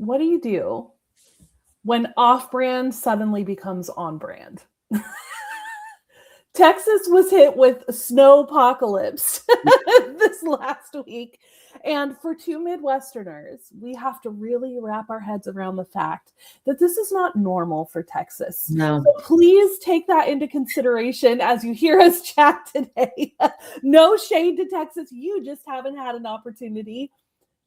what do you do when off-brand suddenly becomes on-brand? Texas was hit with snowpocalypse this last week. And for two Midwesterners, we have to really wrap our heads around the fact that this is not normal for Texas. No. So please take that into consideration as you hear us chat today. No shade to Texas. You just haven't had an opportunity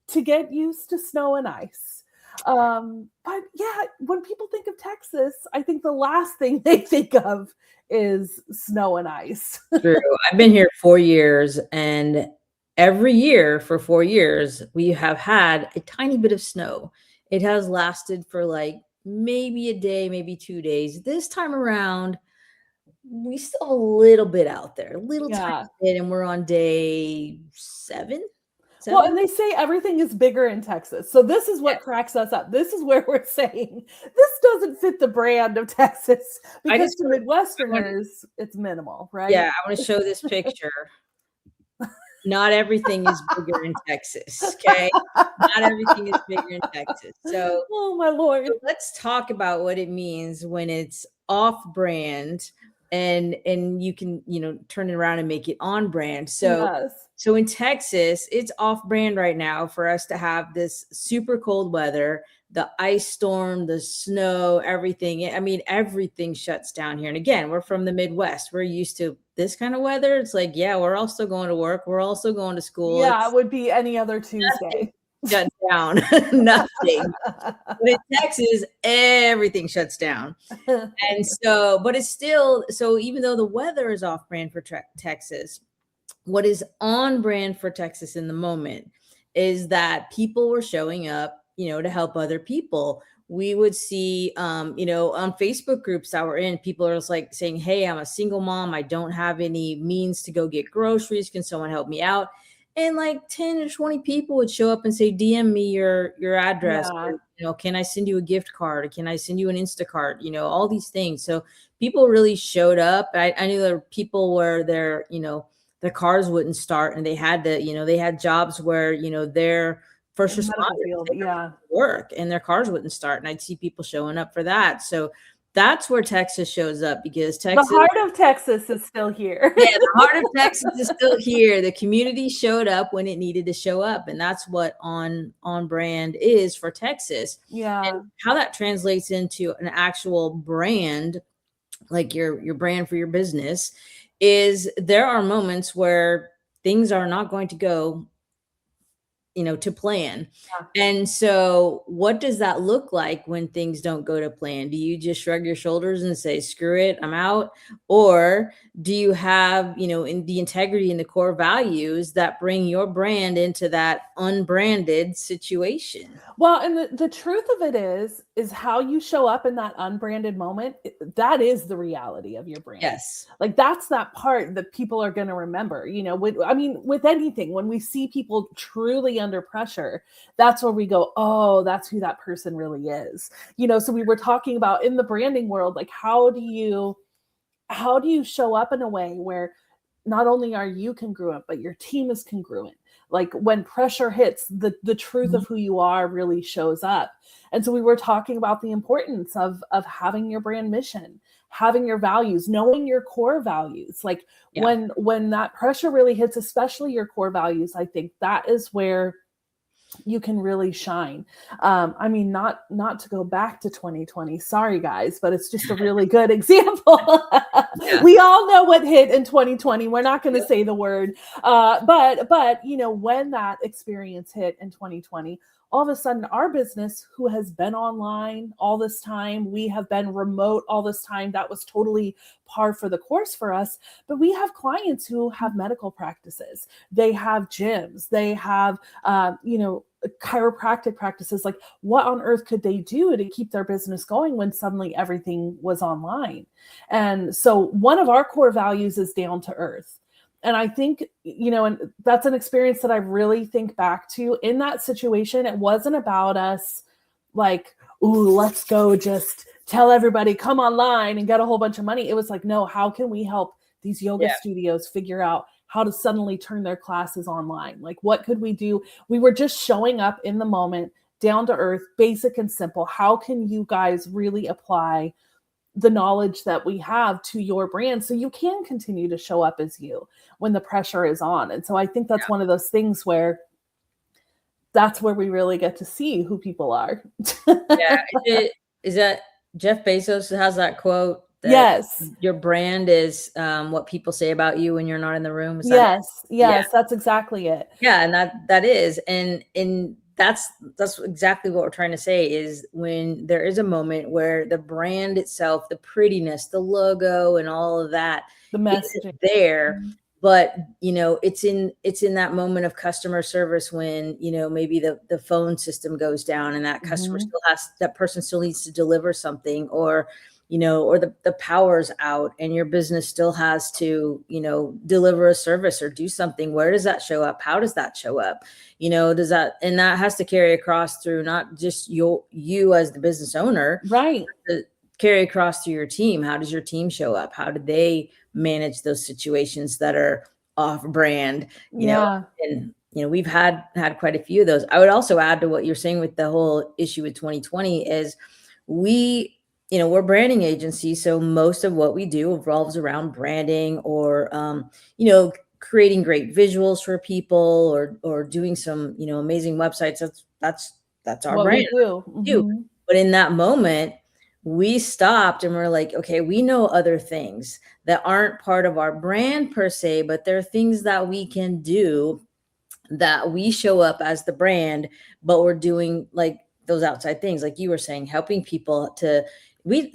to get used to snow and ice. But yeah, when people think of Texas, I think the last thing they think of is snow and ice. True. I've been here 4 years, and every year for 4 years, we have had a tiny bit of snow. It has lasted for like maybe a day, maybe 2 days. This time around, we still have a little bit out there, a little tiny bit, and we're on day 7. Well, and they say everything is bigger in Texas. So this is what cracks us up. This is where we're saying this doesn't fit the brand of Texas, because to Midwesterners, it's minimal, right? Yeah, I want to show this picture. Not everything is bigger in Texas, okay? Not everything is bigger in Texas. So, oh my Lord. So let's talk about what it means when it's off-brand and you can, turn it around and make it on brand. So So in Texas, it's off-brand right now for us to have this super cold weather, the ice storm, the snow, everything. I mean, everything shuts down here. And again, we're from the Midwest. We're used to this kind of weather. It's like, yeah, we're also going to work. We're also going to school. Yeah, it would be any other Tuesday. Shut down. Nothing. But in Texas, everything shuts down. And so, but it's still, so even though the weather is off-brand for Texas, what is on brand for Texas in the moment is that people were showing up, to help other people. We would see, on Facebook groups that we're in, people are just like saying, hey, I'm a single mom. I don't have any means to go get groceries. Can someone help me out? And like 10 or 20 people would show up and say, DM me your address. Yeah. Or, can I send you a gift card? Or can I send you an Instacart? All these things. So people really showed up. I knew there were people where their cars wouldn't start, and they had to, they had jobs where, their first responders work and their cars wouldn't start. And I'd see people showing up for that. So that's where Texas shows up, because Texas, the heart of Texas is still here. Yeah, the heart of Texas is still here. The community showed up when it needed to show up. And that's what on brand is for Texas. Yeah. And how that translates into an actual brand, like your brand for your business, is there are moments where things are not going to go, to plan. Yeah. And so what does that look like when things don't go to plan? Do you just shrug your shoulders and say, screw it, I'm out? Or do you have, in the integrity and the core values that bring your brand into that unbranded situation? Well, and the truth of it is how you show up in that unbranded moment. That is the reality of your brand. Yes. Like that's that part that people are going to remember, with anything, when we see people truly under pressure, that's where we go, oh, that's who that person really is. So we were talking about in the branding world, like how do you show up in a way where not only are you congruent, but your team is congruent? Like when pressure hits, the truth of who you are really shows up. And so we were talking about the importance of having your brand mission, having your values, knowing your core values. Like when that pressure really hits, especially your core values, I think that is where you can really shine. Not to go back to 2020. Sorry, guys, but it's just a really good example. Yeah. We all know what hit in 2020. We're not going to say the word. But when that experience hit in 2020, all of a sudden our business, who has been online all this time, we have been remote all this time. That was totally par for the course for us. But we have clients who have medical practices. They have gyms. They have, chiropractic practices. Like what on earth could they do to keep their business going when suddenly everything was online? And so one of our core values is down to earth. And I think, and that's an experience that I really think back to in that situation. It wasn't about us like, ooh, let's go just tell everybody, come online and get a whole bunch of money. It was like, no, how can we help these yoga studios figure out how to suddenly turn their classes online? Like, what could we do? We were just showing up in the moment down to earth, basic and simple. How can you guys really apply the knowledge that we have to your brand so you can continue to show up as you when the pressure is on? And so I think that's one of those things where that's where we really get to see who people are. Is that Jeff Bezos has that quote that Yes. your brand is what people say about you when you're not in the room? Is Yes, that's exactly it. Yeah, and that is, and that's exactly what we're trying to say, is when there is a moment where the brand itself, the prettiness, the logo and all of that, the messaging there, but it's in that moment of customer service when maybe the phone system goes down and that customer that person still needs to deliver something, or or the power's out and your business still has to, deliver a service or do something. Where does that show up? How does that show up? Does that, and that has to carry across through not just you as the business owner, right? To carry across to your team. How does your team show up? How do they manage those situations that are off brand? And we've had quite a few of those. I would also add to what you're saying with the whole issue with 2020 is we're a branding agency. So most of what we do revolves around branding or, creating great visuals for people or doing some, amazing websites. That's our what brand. We do. But in that moment, we stopped and we're like, okay, we know other things that aren't part of our brand per se, but there are things that we can do that we show up as the brand, but we're doing like those outside things, like you were saying, helping people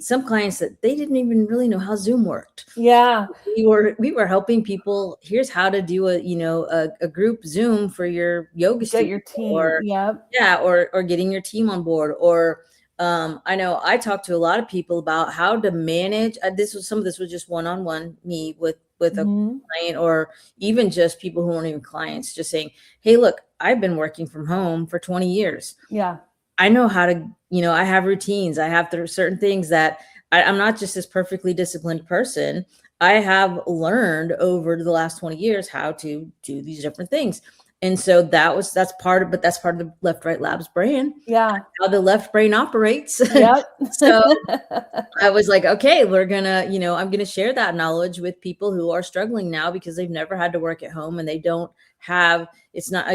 some clients that they didn't even really know how Zoom worked. Yeah. We were helping people. Here's how to do a group Zoom for your yoga studio. Get your team. Or getting your team on board. Or I know I talked to a lot of people about how to manage. Some of this was just one-on-one me with a client, or even just people who weren't even clients, just saying, hey, look, I've been working from home for 20 years. Yeah. I know how to, I have routines. I have certain things that I'm not just this perfectly disciplined person. I have learned over the last 20 years how to do these different things. And so that's part of the Left Right Labs brand. Yeah. How the left brain operates. Yep. So I was like, okay, we're gonna, I'm gonna share that knowledge with people who are struggling now because they've never had to work at home and they don't have, it's not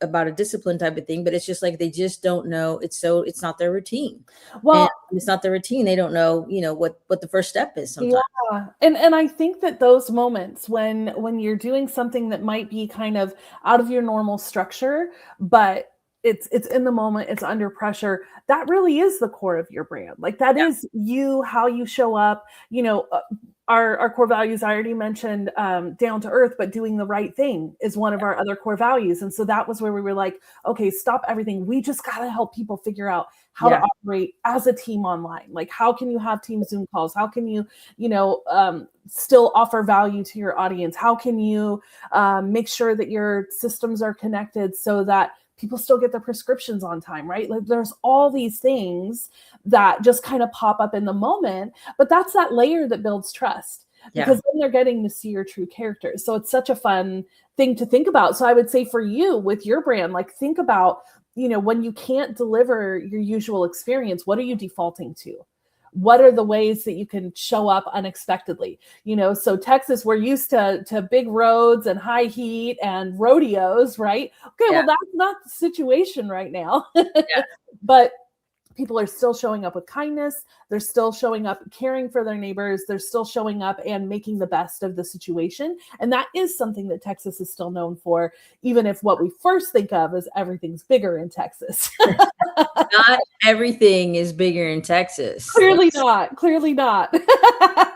about a discipline type of thing, but it's just like they just don't know. It's not their routine. Well, and it's not their routine. They don't know, what the first step is sometimes. Yeah. And I think that those moments when you're doing something that might be kind of out of your normal structure, but it's in the moment, it's under pressure, that really is the core of your brand. Like that is you, how you show up, our core values. I already mentioned down to earth, but doing the right thing is one of our other core values. And so that was where we were like, okay, stop everything. We just got to help people figure out how to operate as a team online. Like, how can you have team Zoom calls? How can you, still offer value to your audience? How can you make sure that your systems are connected so that people still get their prescriptions on time, right? Like there's all these things that just kind of pop up in the moment, but that's that layer that builds trust because then they're getting to see your true character. So it's such a fun thing to think about. So I would say for you with your brand, like think about, when you can't deliver your usual experience, what are you defaulting to? What are the ways that you can show up unexpectedly? So Texas, we're used to big roads and high heat and rodeos, right? Okay, well, that's not the situation right now. But people are still showing up with kindness. They're still showing up caring for their neighbors. They're still showing up and making the best of the situation. And that is something that Texas is still known for, even if what we first think of is everything's bigger in Texas. Not everything is bigger in Texas. Clearly not.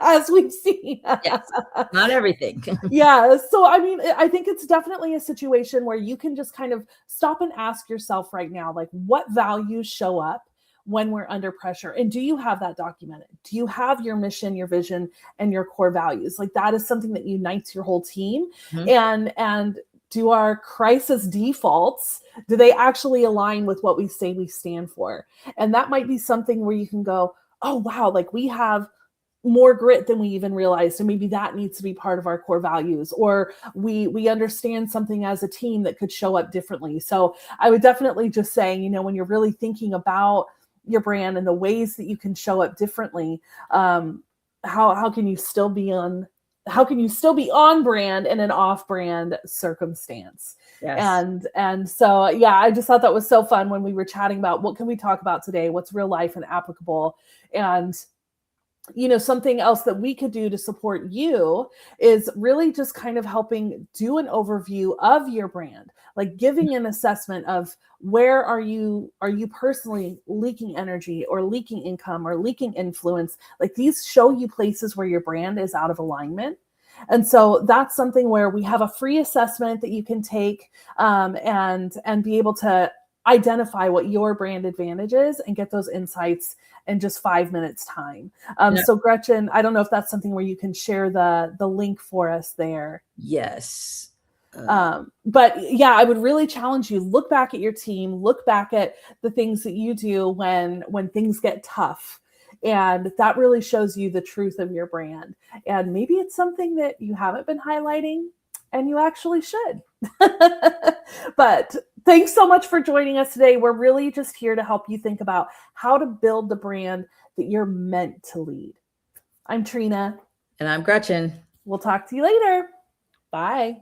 As we've seen. Yes, not everything. Yeah. So, I mean, I think it's definitely a situation where you can just kind of stop and ask yourself right now, like, what values show up when we're under pressure? And do you have that documented? Do you have your mission, your vision, and your core values? Like that is something that unites your whole team. And do our crisis defaults, do they actually align with what we say we stand for? And that might be something where you can go, oh, wow, like we have more grit than we even realized, and maybe that needs to be part of our core values, or we understand something as a team that could show up differently. So I would definitely just say, you know, when you're really thinking about your brand and the ways that you can show up differently, how can you still be on brand in an off brand circumstance? Yes. And so yeah, I just thought that was so fun when we were chatting about what can we talk about today, what's real life and applicable. And you know, something else that we could do to support you is really just kind of helping do an overview of your brand, like giving an assessment of where are you personally leaking energy or leaking income or leaking influence. Like these show you places where your brand is out of alignment. And so that's something where we have a free assessment that you can take, and be able to identify what your brand advantage is and get those insights in just 5 minutes time. Yeah. So Gretchen, I don't know if that's something where you can share the link for us there. Yes. But yeah, I would really challenge you, look back at your team, look back at the things that you do when things get tough. And that really shows you the truth of your brand. And maybe it's something that you haven't been highlighting and you actually should. But thanks so much for joining us today. We're really just here to help you think about how to build the brand that you're meant to lead. I'm Trina. And I'm Gretchen. We'll talk to you later. Bye.